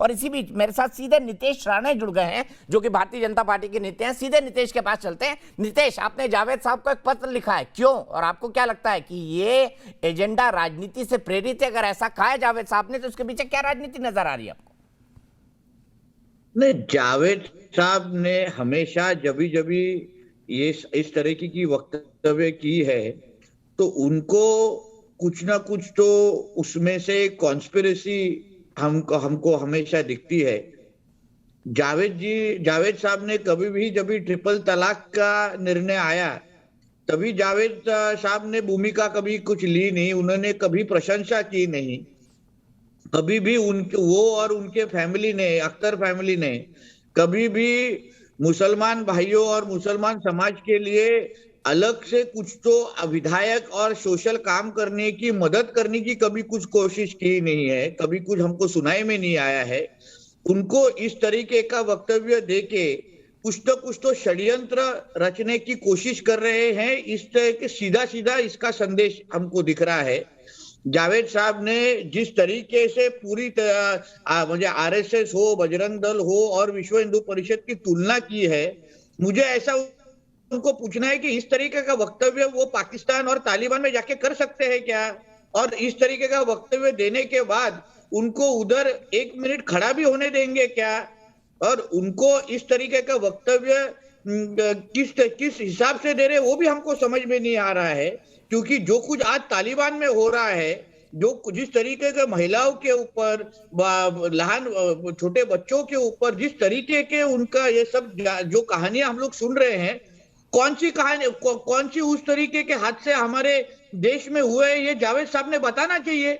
और इसी बीच मेरे साथ सीधे नितेश राणे जुड़ गए हैं, जो कि भारतीय जनता पार्टी के नेता हैं। सीधे नितेश के पास चलते हैं। नितेश, आपने जावेद साहब को एक पत्र लिखा है, क्यों और आपको क्या लगता है कि ये एजेंडा राजनीति से प्रेरित है? अगर ऐसा कहा है जावेद साहब ने, तो उसके पीछे क्या राजनीति नजर आ रही है आपको? नहीं, जावेद साहब ने हमेशा जभी जभी ये इस तरह की वक्तव्य की है तो उनको कुछ ना कुछ तो उसमें से कॉन्स्पिरेसी हमको हमेशा दिखती है। जावेद साहब ने कभी भी जब भी ट्रिपल तलाक का निर्णय आया तभी जावेद साहब ने भूमिका कभी कुछ ली नहीं, उन्होंने कभी प्रशंसा की नहीं। कभी भी वो और उनके फैमिली ने, अख्तर फैमिली ने कभी भी मुसलमान भाइयों और मुसलमान समाज के लिए अलग से कुछ तो विधायक और सोशल काम करने की, मदद करने की कभी कुछ कोशिश की नहीं है, कभी कुछ हमको सुनाई में नहीं आया है। उनको इस तरीके का वक्तव्य देके कुछ तो षड्यंत्र रचने की कोशिश कर रहे हैं। इस तरह के सीधा सीधा इसका संदेश हमको दिख रहा है। जावेद साहब ने जिस तरीके से पूरी मुझे आरएसएस हो, बजरंग दल हो और विश्व हिंदू परिषद की तुलना की है, मुझे ऐसा उनको पूछना है कि इस तरीके का वक्तव्य वो पाकिस्तान और तालिबान में जाके कर सकते हैं क्या? और इस तरीके का वक्तव्य देने के बाद उनको उधर 1 मिनट खड़ा भी होने देंगे क्या? और उनको इस तरीके का वक्तव्य किस हिसाब से दे रहे वो भी हमको समझ में नहीं आ रहा है। क्योंकि जो कुछ आज तालिबान में हो रहा है, जो जिस तरीके के महिलाओं के ऊपर, छोटे बच्चों के ऊपर जिस तरीके के उनका ये सब जो कहानियां हम लोग सुन रहे हैं, कौन सी कहानी, कौन सी उस तरीके के हादसे हमारे देश में हुए, ये जावेद साहब ने बताना चाहिए।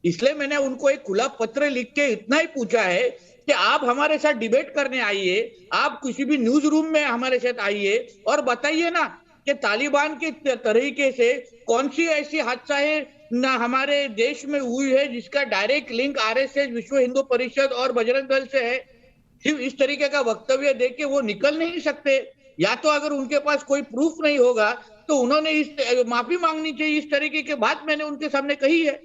इसलिए मैंने उनको एक खुला पत्र लिख के इतना ही पूछा है कि आप हमारे साथ डिबेट करने आइए, आप किसी भी न्यूज रूम में हमारे साथ आइए और बताइए ना कि तालिबान के तरीके से कौन सी ऐसी हादसा है ना हमारे देश में हुई है जिसका डायरेक्ट लिंक आरएसएस, विश्व हिंदू परिषद और बजरंग दल से है। सिर्फ इस तरीके का वक्तव्य देके वो निकल नहीं सकते। या तो अगर उनके पास कोई प्रूफ नहीं होगा तो उन्होंने इस माफी मांगनी चाहिए। इस तरीके की बात मैंने उनके सामने कही है।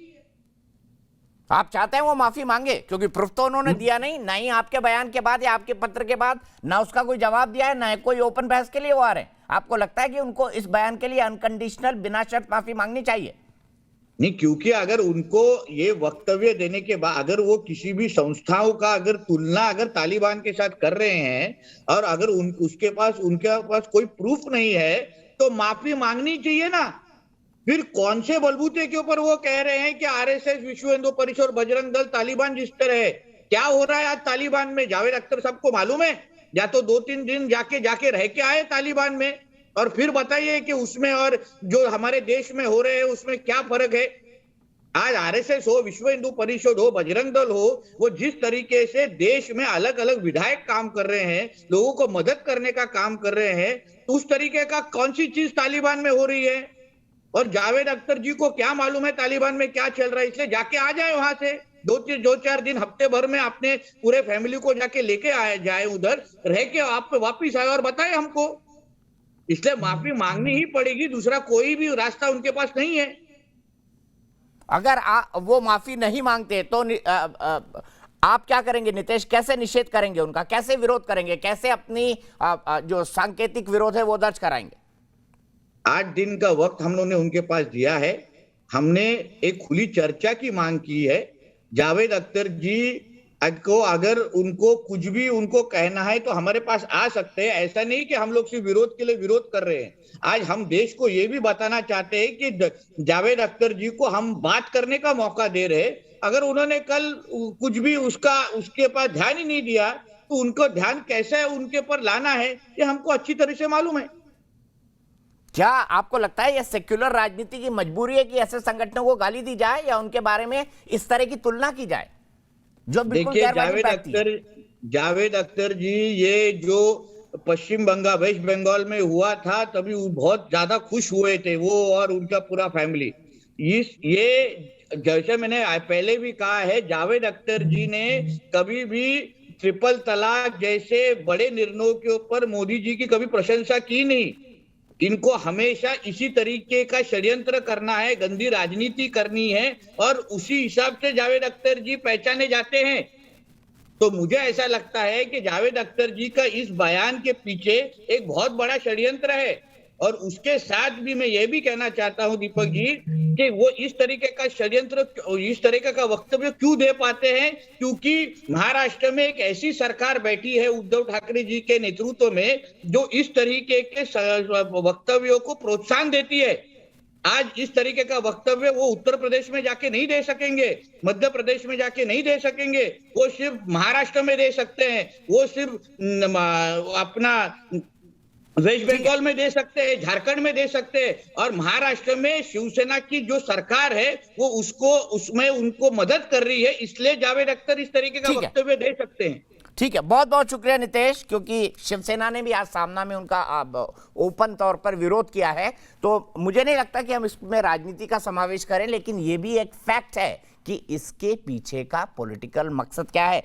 आप चाहते हैं वो माफी मांगे? क्योंकि प्रूफ तो उन्होंने दिया नहीं, ना ही आपके बयान के बाद या आपके पत्र के बाद ना उसका कोई जवाब दिया है, ना कोई ओपन बहस के लिए वो आ रहे हैं। आपको लगता है कि उनको इस बयान के लिए अनकंडीशनल बिना शर्त माफी मांगनी चाहिए? नहीं, क्योंकि अगर उनको ये वक्तव्य देने के बाद अगर वो किसी भी संस्थाओं का अगर तुलना अगर तालिबान के साथ कर रहे हैं और अगर उनके पास कोई प्रूफ नहीं है तो माफी मांगनी चाहिए ना। फिर कौन से बलबूते के ऊपर वो कह रहे हैं कि आरएसएस, विश्व हिंदू परिषद और बजरंग दल तालिबान जिस तरह है? क्या हो रहा है आज तालिबान में? जावेद अख्तर साहब को मालूम है? या तो 2-3 दिन जाके रह के आए तालिबान में और फिर बताइए कि उसमें और जो हमारे देश में हो रहे हैं उसमें क्या फर्क है। आज आरएसएस हो, विश्व हिंदू परिषद हो, बजरंग दल हो, वो जिस तरीके से देश में अलग अलग विधायक काम कर रहे हैं, लोगों को मदद करने का काम कर रहे हैं, तो उस तरीके का कौन सी चीज तालिबान में हो रही है? और जावेद अख्तर जी को क्या मालूम है तालिबान में क्या चल रहा है? इसलिए जाके आ जाए वहां से 2-4 दिन, हफ्ते भर में अपने पूरे फैमिली को जाके लेके जाए, उधर रह के आप वापिस आए और बताए हमको। इसलिए माफी मांगनी ही पड़ेगी, दूसरा कोई भी रास्ता उनके पास नहीं है। अगर वो माफी नहीं मांगते तो आप क्या करेंगे नितेश? कैसे निषेध करेंगे उनका? कैसे विरोध करेंगे? कैसे अपनी जो सांकेतिक विरोध है वो दर्ज कराएंगे? 8 दिन का वक्त हम लोगों ने उनके पास दिया है। हमने एक खुली चर्चा की मांग की है। जावेद अख्तर जी को अगर उनको कुछ भी उनको कहना है तो हमारे पास आ सकते हैं। ऐसा नहीं कि हम लोग सिर्फ विरोध के लिए विरोध कर रहे हैं। आज हम देश को ये भी बताना चाहते हैं कि जावेद अख्तर जी को हम बात करने का मौका दे रहे। अगर उन्होंने कल कुछ भी उसके पास ध्यान ही नहीं दिया तो उनको ध्यान कैसे उनके पर लाना है ये हमको अच्छी तरह से मालूम है। क्या आपको लगता है यह सेक्युलर राजनीति की मजबूरी है कि ऐसे संगठनों को गाली दी जाए या उनके बारे में इस तरह की तुलना की जाए जो बिल्कुल जावेद अख्तर जी, ये जो वेस्ट बंगाल में हुआ था तभी बहुत ज्यादा खुश हुए थे वो और उनका पूरा फैमिली। ये जैसे मैंने पहले भी कहा है, जावेद अख्तर जी ने कभी भी ट्रिपल तलाक जैसे बड़े निर्णयों के ऊपर मोदी जी की कभी प्रशंसा की नहीं। इनको हमेशा इसी तरीके का षड्यंत्र करना है, गंदी राजनीति करनी है और उसी हिसाब से जावेद अख्तर जी पहचाने जाते हैं। तो मुझे ऐसा लगता है कि जावेद अख्तर जी का इस बयान के पीछे एक बहुत बड़ा षड्यंत्र है। और उसके साथ भी मैं ये भी कहना चाहता हूं दीपक जी कि वो इस तरीके का षड्यंत्र, इस तरीके का वक्तव्य क्यों दे पाते हैं, क्योंकि महाराष्ट्र में एक ऐसी सरकार बैठी है उद्धव ठाकरे जी के नेतृत्व में जो इस तरीके के वक्तव्यों को प्रोत्साहन देती है। आज इस तरीके का वक्तव्य वो उत्तर प्रदेश में जाके नहीं दे सकेंगे, मध्य प्रदेश में जाके नहीं दे सकेंगे, वो सिर्फ महाराष्ट्र में दे सकते हैं, वो सिर्फ अपना वेस्ट बंगाल में दे सकते हैं, झारखंड में दे सकते हैं, और महाराष्ट्र में शिवसेना की जो सरकार है वो उसमें उनको मदद कर रही है, इसलिए जावेद अख्तर इस तरीके का वक्तव्य दे सकते हैं। ठीक है, बहुत बहुत शुक्रिया नितेश, क्योंकि शिवसेना ने भी आज सामना में उनका ओपन तौर पर विरोध किया है, तो मुझे नहीं लगता कि हम इसमें राजनीति का समावेश करें, लेकिन ये भी एक फैक्ट है कि इसके पीछे का पॉलिटिकल मकसद क्या है।